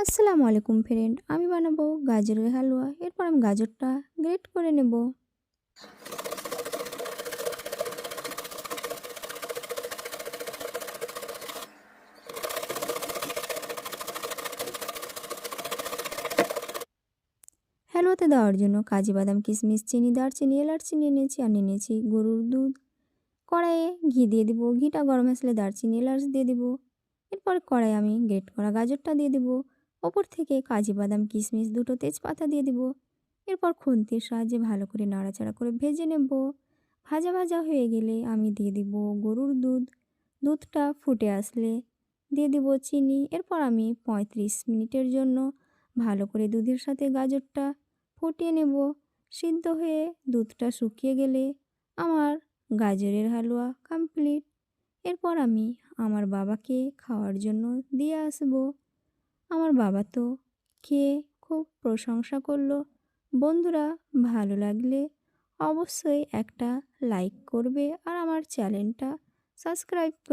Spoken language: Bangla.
আসসালামু আলাইকুম ফ্রেন্ড, আমি বানাবো গাজরের হালুয়া। এরপর আমি গাজরটা গ্রেট করে নেব। হালুয়াতে দেওয়ার জন্য কাজু বাদাম, কিশমিশ, চিনি, দারচিনি, এলাচ নিয়েছি আর নিয়েছি গরুর দুধ। কড়াইয়ে ঘি দিয়ে দিব। ঘিটা গরম আসলে দারচিনি, এলাচ দিয়ে দিব। এরপর কড়াইয়ে আমি গ্রেট করা গাজরটা দিয়ে দিব। ওপর থেকে কাজু বাদাম, কিশমিশ, দুটো তেজপাতা দিয়ে দিব। এরপর খুন্তির সাহায্যে ভালো করে নাড়াচাড়া করে ভেজে নেব। ভাজা ভাজা হয়ে গেলে আমি দিয়ে দিব গরুর দুধ। দুধটা ফুটে আসলে দিয়ে দিব চিনি। এরপর আমি 35 মিনিটের জন্য ভালো করে দুধের সাথে গাজরটা ফুটিয়ে নেব। সিদ্ধ হয়ে দুধটা শুকিয়ে গেলে আমার গাজরের হালুয়া কমপ্লিট। এরপর আমি আমার বাবাকে খাওয়ার জন্য দিয়ে আসবো। আমার বাবা তো খেয়ে খুব প্রশংসা করলো। বন্ধুরা, ভালো লাগলে অবশ্যই একটা লাইক করবে আর আমার চ্যানেলটা সাবস্ক্রাইব করে